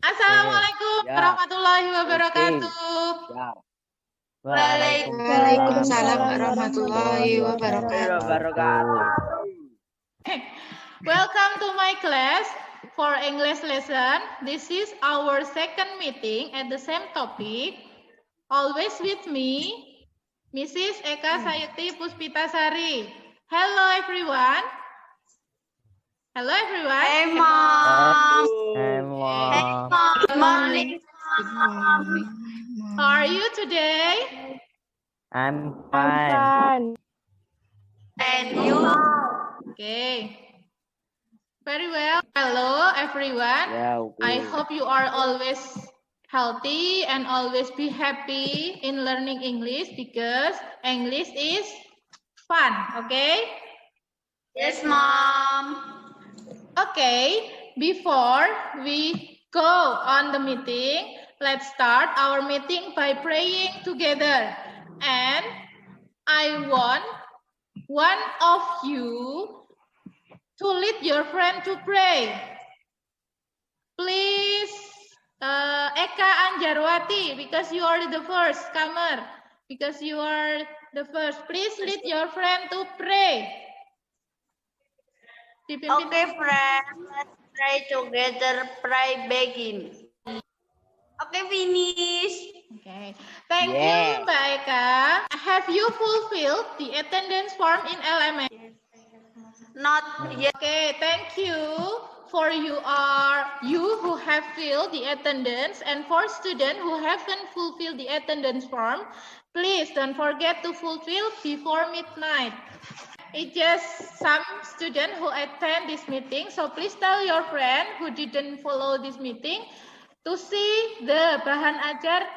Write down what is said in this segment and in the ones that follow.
Assalamualaikum warahmatullahi wabarakatuh. Waalaikumsalam warahmatullahi wabarakatuh. Welcome to my class for English lesson. This is our second meeting at the same topic. Always with me, Mrs. Eka Sayeti Puspitasari. Hello everyone. Hello everyone. Hey mom. Hey, Mom. Hey mom. Good morning. How are you today? I'm fine. And you? Okay. Very well. Hello everyone. Yeah, I hope you are always healthy and always be happy in learning English because English is fun, okay? Yes, mom. Okay, before we go on the meeting, let's start our meeting by praying together. And I want one of you to lead your friend to pray. Please, Eka Anjarwati, because you are the first comer, because you are the first, please lead your friend to pray. Okay, friends. Let's pray together. Pray begin. Okay, finish. Okay, thank you, Mbak Eka. Have you fulfilled the attendance form in LMS? Not yet. Okay, thank you for you who have filled the attendance, and for students who haven't fulfilled the attendance form, please don't forget to fulfill before midnight. It's just some students who attend this meeting, so please tell your friend who didn't follow this meeting to see the bahan ajar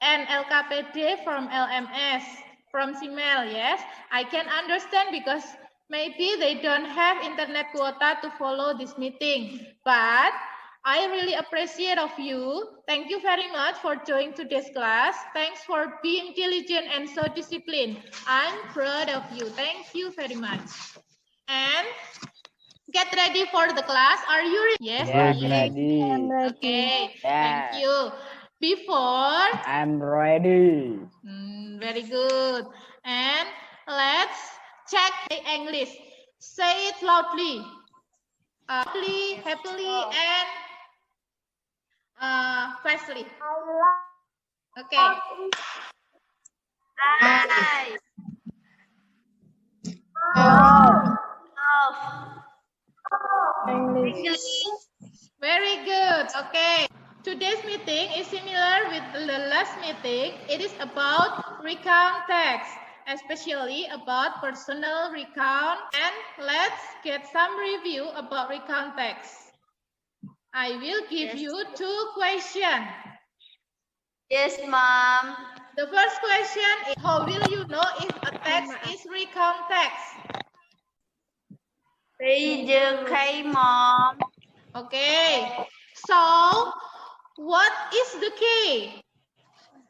and LKPD from LMS, from CML, yes. I can understand because maybe they don't have internet quota to follow this meeting, but I really appreciate of you. Thank you very much for joining today's class. Thanks for being diligent and so disciplined. I'm proud of you. Thank you very much. And get ready for the class. Are you ready? Yes, ready. Okay, Yeah. thank you. Before, I'm ready. very good. And let's check the English. Say it loudly. Happily, and fastly. Okay. I love English. Very good. Okay. Today's meeting is similar with the last meeting. It is about recount text, especially about personal recount. And let's get some review about recount text. I will give you 2 questions. Yes, mom. The first question is, how will you know if a text is recount text? Read the key, mom. Okay. So, what is the key?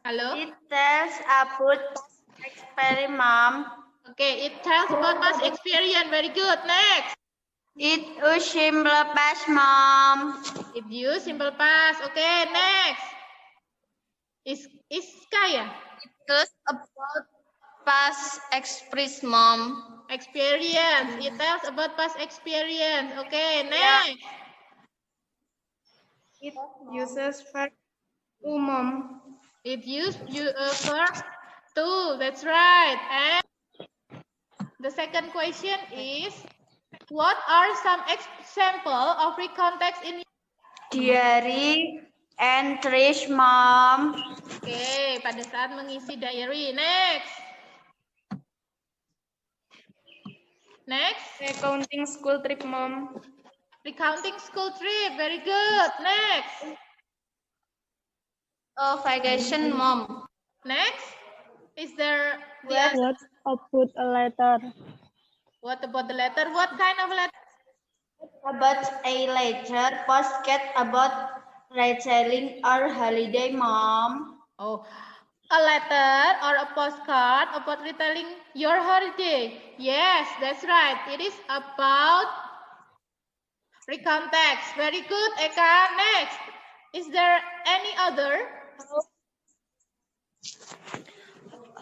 Hello? It tells about experiment. Okay, it tells about past experience. Very good. Next. It is simple past, mom. It use simple past. Okay, next. Is kaya? It tells about past express, mom. Experience. It tells about past experience. Okay, next. It uses verb to, mom. It use verb to. That's right. And the second question is, what are some example of recount text in Diary entries, mom. Oke, pada saat mengisi diary. Next. Next. Recounting school trip, mom. Recounting school trip. Very good. Next. Vacation, mom. Next. Is there What about a letter? What about the letter? What kind of letter? About a letter, postcard about traveling or holiday, mom. Oh, a letter or a postcard about retelling your holiday. Yes, that's right. It is about recount text. Very good, Eka. Next. Is there any other?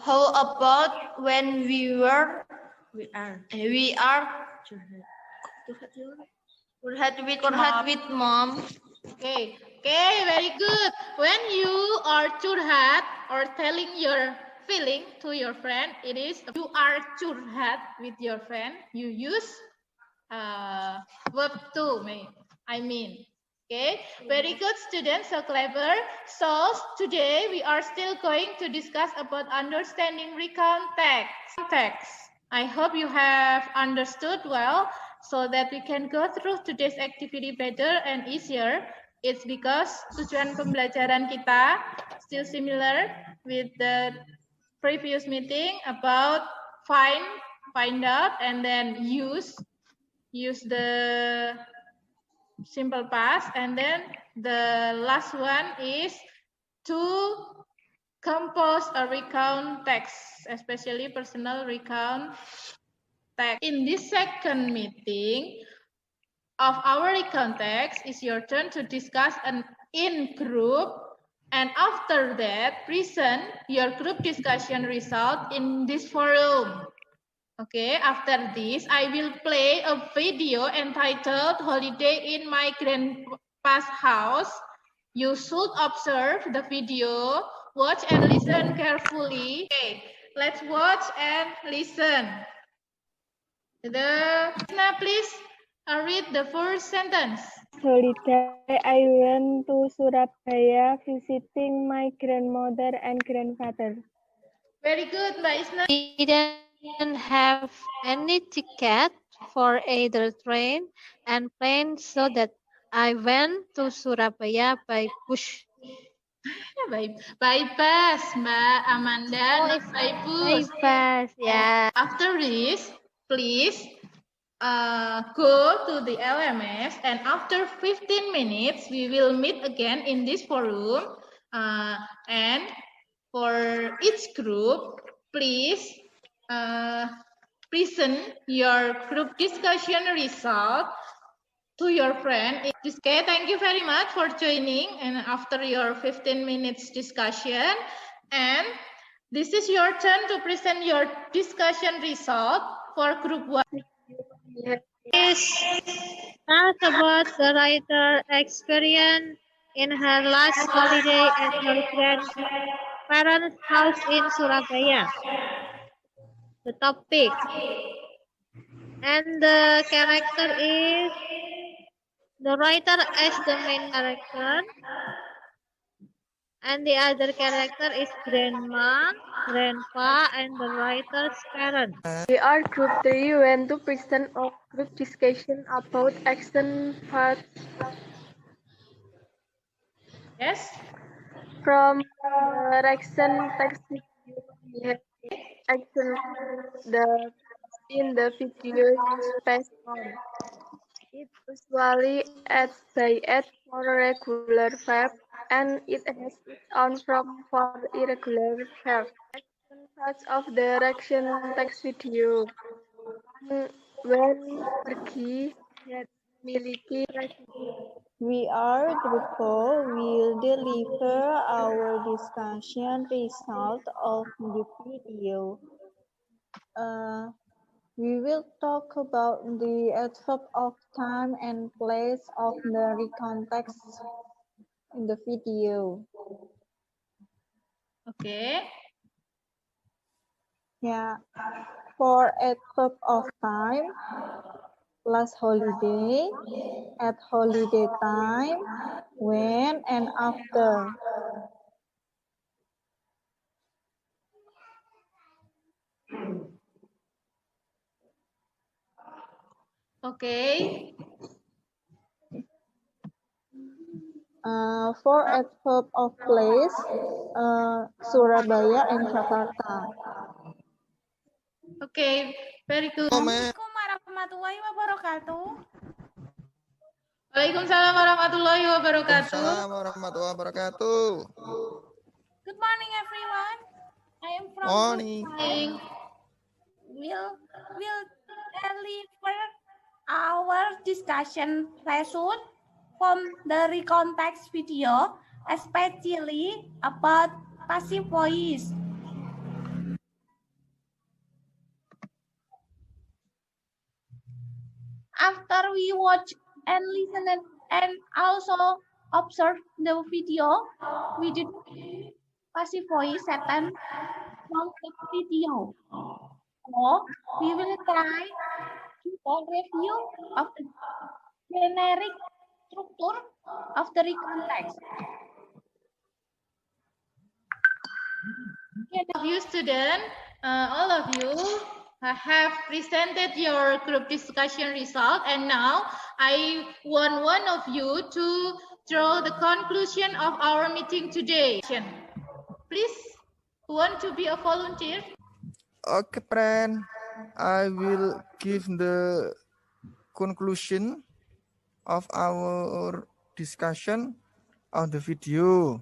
How about when we are curhat with mom? Okay, very good. When you are curhat or telling your feeling to your friend, it is you are curhat with your friend. You use verb to, I mean. Okay, very good students, so clever. So today we are still going to discuss about understanding recount text. I hope you have understood well so that we can go through today's activity better and easier. It's because tujuan pembelajaran kita still similar with the previous meeting about find out, and then use the simple past, and then the last one is to compose a recount text, especially personal recount text. In this second meeting of our recount text, it's your turn to discuss in group, and after that present your group discussion result in this forum. Okay, after this, I will play a video entitled Holiday in My Grandpa's House. You should observe the video, watch and listen carefully. Okay, let's watch and listen. Now, please read the first sentence. Holiday, I went to Surabaya visiting my grandmother and grandfather. Very good, Mbak Isna. Didn't have any ticket for either train and plane, so that I went to Surabaya by bus. By bus, Mbak Amanda, not by bus. By bus, yeah. After this, please go to the LMS, and after 15 minutes, we will meet again in this forum. And for each group, please present your group discussion result to your friend. Okay, thank you very much for joining. And after your 15 minutes discussion, and this is your turn to present your discussion result for group 1. Is talk about the writer experience in her last holiday at her grandparents' house in Surabaya. The topic and the character is the writer as the main character, and the other character is grandma, grandpa, and the writer's parents. We are group 3 went to present a group discussion about action parts. Yes. From the action text video, we have action in the video space on. It usually adds by add for regular verb, and it has its own form for irregular verb. Action parts of the action text video. When pergi dan memiliki We are group 4 will deliver our discussion result of the video. We will talk about the adverb of time and place of the recount text in the video. Okay. Yeah. For adverb of time, last holiday, at holiday time, when and after. Okay. For adverb of place, Surabaya and Jakarta. Okay, very good. Assalamualaikum warahmatullahi wabarakatuh. Waalaikumsalam warahmatullahi wabarakatuh. Waalaikumsalam warahmatullahi wabarakatuh. Good morning, everyone. I am from Morning. Will deliver our discussion lesson from the recontext video, especially about passive voice. After we watch and listen and also observe the video, we did passive voice sentence from the video. So we will try to review of the generic structure of the recontext. You student, all of you have presented your group discussion result, and now I want one of you to draw the conclusion of our meeting today. Please, who want to be a volunteer? Okay, friend. I will give the conclusion of our discussion on the video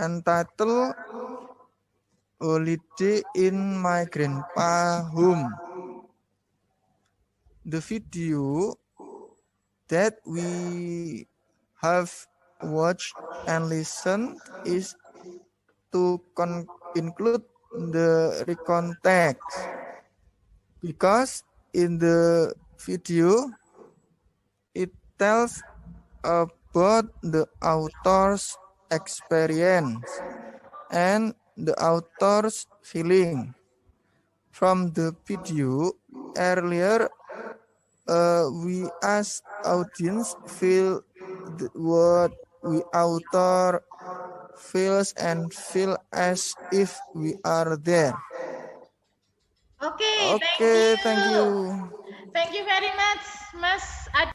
entitled Holiday in My Grandpa's Home. The video that we have watched and listened is to include the recontext, because in the video it tells about the author's experience and the author's feeling. From the video earlier, we asked audience feel what we author feels and feel as if we are there. Okay, thank you. Thank you very much, Mas Ad.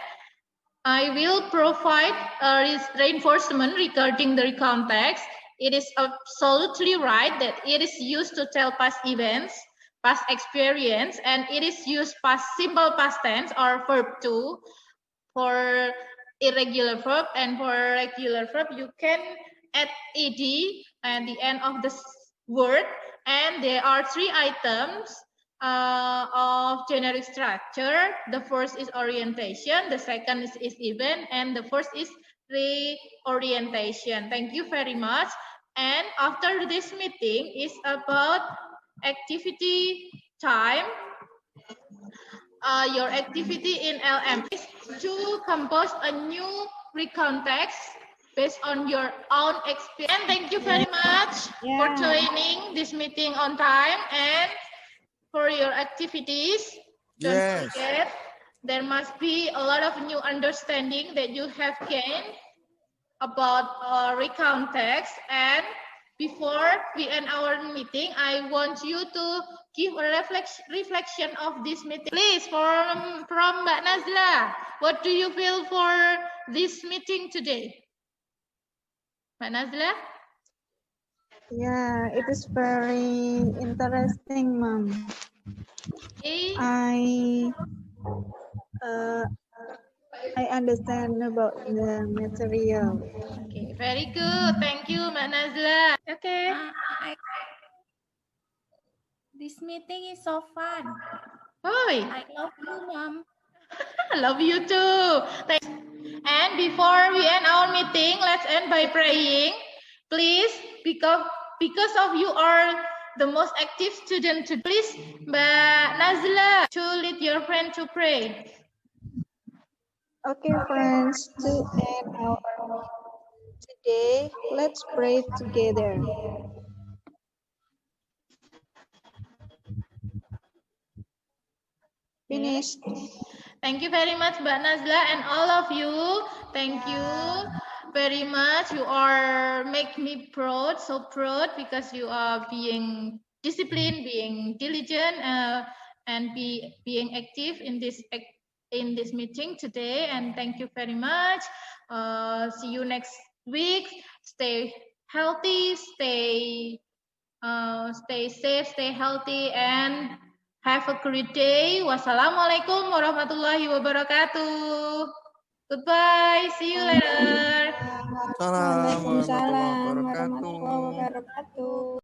I will provide a reinforcement regarding the context. It is absolutely right that it is used to tell past events, past experience, and it is used past simple past tense or verb to for irregular verb, and for regular verb you can add ed at the end of the word, and there are 3 items of generic structure. The first is orientation, the second is event, and the first is reorientation. Thank you very much. And after this meeting is about activity time. Your activity in LM is to compose a new recontext based on your own experience. Thank you very much for joining this meeting on time and for your activities. Don't forget, there must be a lot of new understanding that you have gained about recontext. And before we end our meeting, I want you to give a reflection of this meeting. Please, from Mbak Nazla, what do you feel for this meeting today? Mbak Nazla? Yeah, it is very interesting, Mom. Okay. I understand about the material. Okay, very good. Thank you, Mbak Nazla. Okay. This meeting is so fun. Hi. I love you, Mom. I love you too. Thanks. And before we end our meeting, let's end by praying. Please, because of you are the most active student, please, Mbak Nazla, to lead your friend to pray. Okay, friends, to end our today, let's pray together. Finished. Thank you very much, Mbak Nazla, and all of you. Thank you very much. You are make me proud, so proud, because you are being disciplined, being diligent, and being active in this meeting today. And thank you very much. See you next week. Stay healthy, stay safe, stay healthy, and have a great day. Wassalamualaikum warahmatullahi wabarakatuh. Goodbye. See you later. Waalaikumsalam Waalaikumsalam warahmatullahi wabarakatuh. warahmatullahi wabarakatuh.